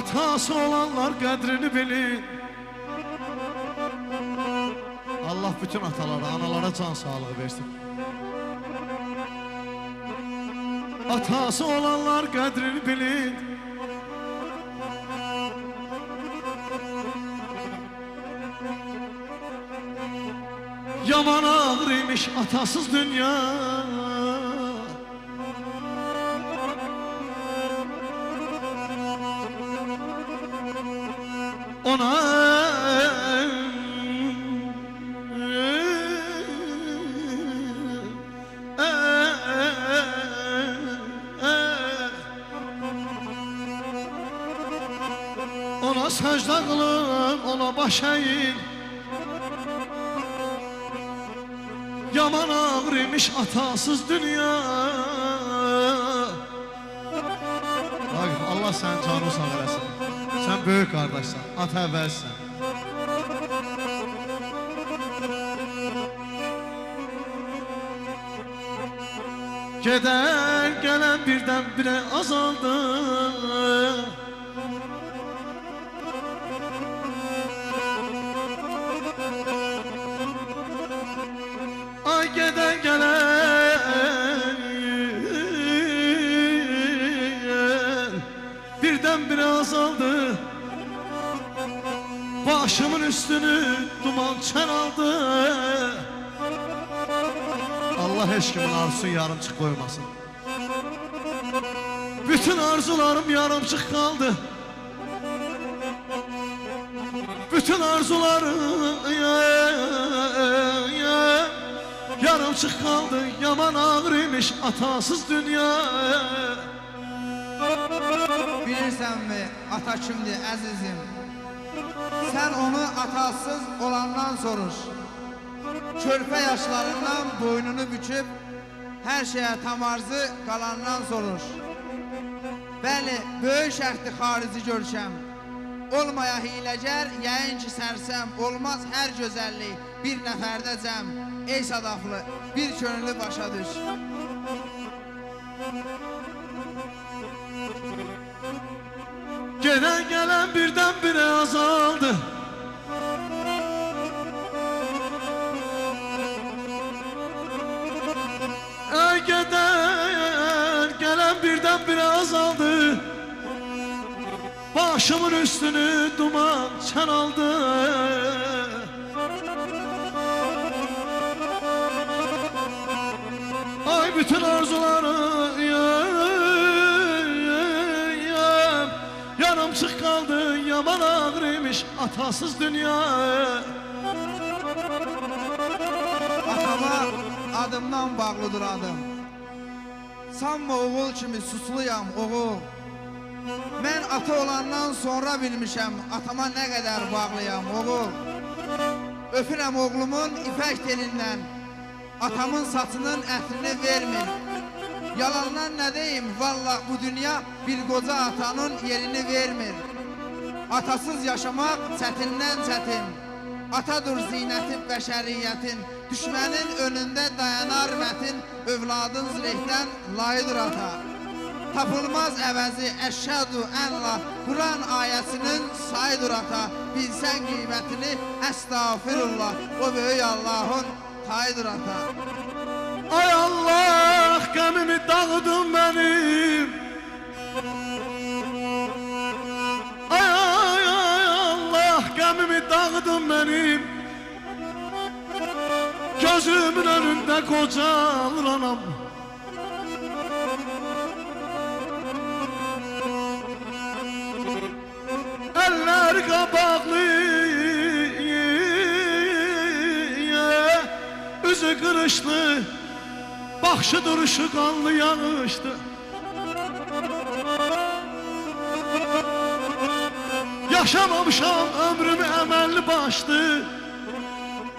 Atası olanlar qədrini bilir. Allah bütün atalara, analara can sağlığı versin. Atası olanlar qədrini bilir. Yaman ağır imiş atasız dünya. Ona ona secde kılın, ona baş eğin. Yaman ağır imiş atasız dünya. Bak Allah sen canı sağ eləsin. Sen büyük kardeşsen, ata əvvəlsən. Geden gelen birden bire azaldı. Ay geden gelen birden bire azaldı. Başımın üstünü duman çen aldı. Allah heç kimin arzusunu yarımçıq koymasın. Bütün arzularım yarımçıq kaldı. Bütün arzularım yarımçıq kaldı. Yaman ağır imiş atasız dünya. Bilirsən mi ata kimdir əzizim? Sən onu atasız olandan soruş. Körpə yaşlarından boynunu büküb hər şeyə tamarzı qalandan soruş. Bəli, böyük şərtli xarici görkəm. Olmaya hiləgər, yəyin ki sərsəm. Olmaz hər gözəllik bir nəfərdə cəm. Ey sadaqlı, bir könüllü başa düş. Gelen gelen birden bire azaldı. Gelen gelen birden bire azaldı. Başımın üstünü duman çen aldı. Ay bütün arzuları yarımçıq kaldı. Yaman ağır imiş atasız dünya. Atama adımdan bağlıdır adım. Sanma oğul kimi susluyam oğul. Mən ata olandan sonra bilmişəm atama nə qədər bağlıyam oğul. Öpürəm oğlumun ipək telindən. Atamın saçının ətrini vermir. Yalandan nə deyim, vallah bu dünya bir qoca atanın yerini vermir. Atasız yaşamaq çətindən çətin. Atadır zinəti bəşəriyyətin. Düşmənin önündə dayanar mətin. Övladın zirehdən layıdır ata. Tapılmaz əvəzi əşhədü ənla. Quran ayəsinin sayıdır ata. Bilsən qiymətini əstağfirullah. O böyük Allahın tayıdır ata. Ay Allah qəmimi dağıdın benim. Ay Allah qəmimi dağıdın benim. Gözümün önünde qocalır anam. Eller qabaqlı, üzü qırışlı, baxşı duruşu qanlı yağışdı. Yaşamamışam ömrümü əməlli başdı.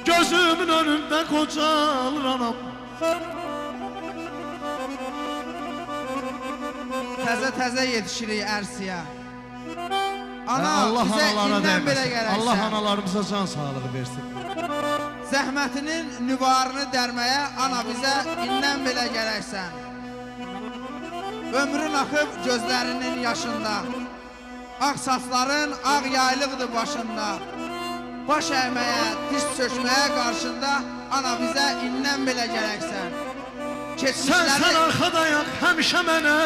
Gözümün önünde qocalır anam. Təzə yetişirik ərsiyə. Ana Allah bizə analara indən belə dəyməsin. gərəksən. Allah analarımıza can sağlığı versin. Zəhmətinin nüvarını dərməyə ana bizə indən belə gərəksən. Ömrün axıb gözlərinin yaşında. Ağ saçların ağ yaylıqdır başında. Baş əyməyə, diz çökməyə qarşında ana bizə indən belə gərəksən. Sən arxadayaq həmişə mənə,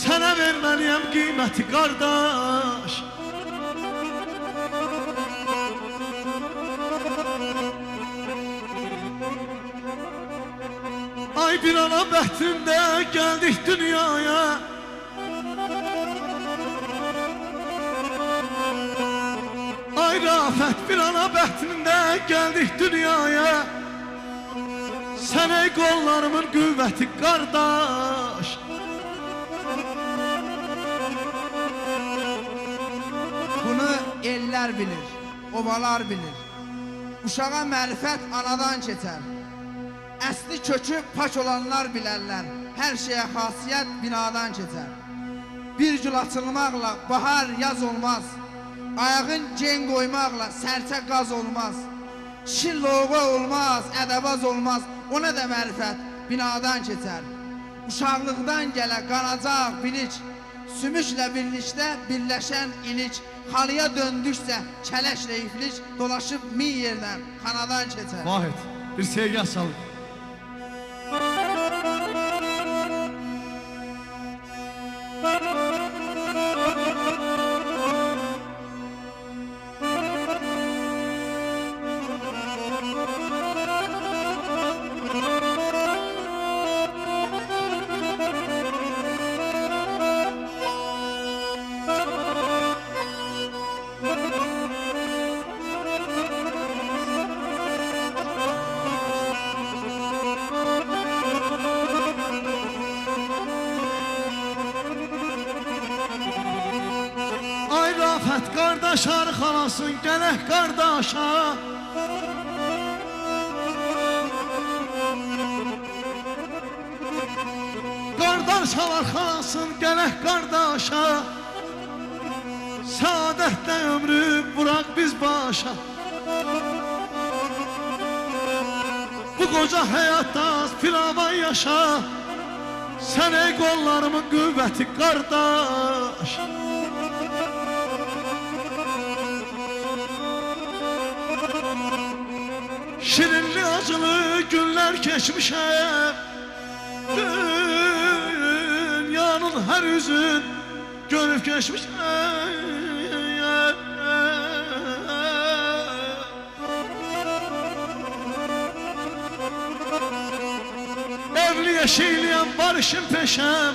sənə verməliyəm qiyməti qardaş. Ay bir ana bəhtində gəldik dünyaya, ay rafət bir ana bəhtində gəldik dünyaya. Sən ey qollarımın qüvvəti qardaş. Bunu ellər bilir, ovalar bilir. Uşağa mərifət anadan keçər. Əsli kökü pak olanlar bilərlər. Hər şeyə xasiyyət binadan keçər. Bir gül açılmaqla bahar yaz olmaz. Ayağın gen qoymaqla sərçə qaz olmaz. Kişi loğu olmaz, ədəbaz olmaz. O nə də mərifət binadan keçər. Uşaqlıqdan gələ qanacaq bilik, sümüklə birlikdə birləşən ilik. Xalıya döndüksə kələşlə iflik, dolaşıb min yerdən xanadan keçər. Vahid, bir sevgi asalım. Ay rafət qardaş arxalasın gələk qardaşa. Qardaş arxalasın gələk qardaşa. Saadətlə ömrü vuraq biz başa. Bu qoca həyatda filavan yaşa. Sən ey qollarımın qüvvəti qardaş. Şirinli acılı günlər keçmişəm. Dünyanın hər üzün görüb keçmişəm. Evli yeşiyliyəm, barışım peşəm.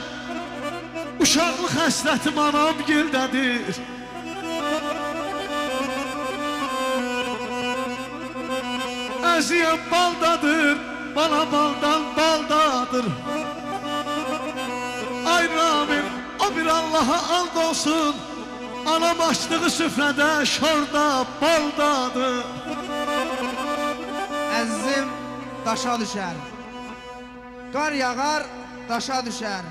Uşaqlıq həsrətim anam gildədir. Əziyəm baldadır, bana baldan baldadır. Ay Rabbim, o bir Allah'a and olsun. Anam açdığı süfrədə şorda baldadır. Əzizim daşa düşər. Qar yağar, daşa düşər.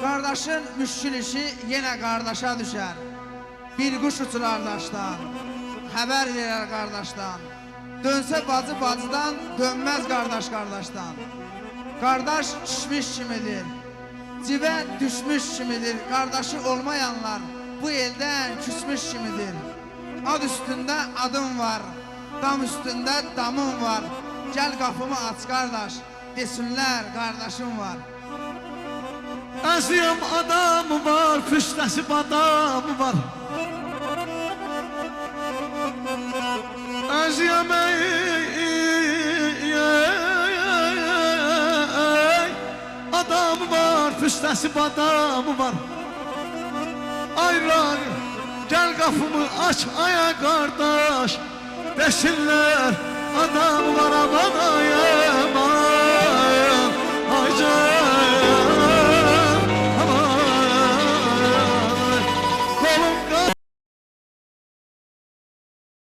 Qardaşın müşkül işi yenə qardaşa düşər. Bir quş uçurar daşdan, xəbər verər qardaşdan. Dönsə bacı bacıdan, dönməz qardaş qardaşdan. Qardaş düşmüş kimidir, cibə düşmüş kimidir. Qardaşı olmayanlar bu eldən küsmüş kimidir. Ad üstündə adım var, dam üstündə damım var. Gəl qapımı aç qardaş, desinlər qardaşım var. Əziyəm adamı var, füstəsi badamı var. Əziyəm adamı var, füstəsi badamı var. Ay Rani, gəl qapımı aç aya qardaş, desinlər adam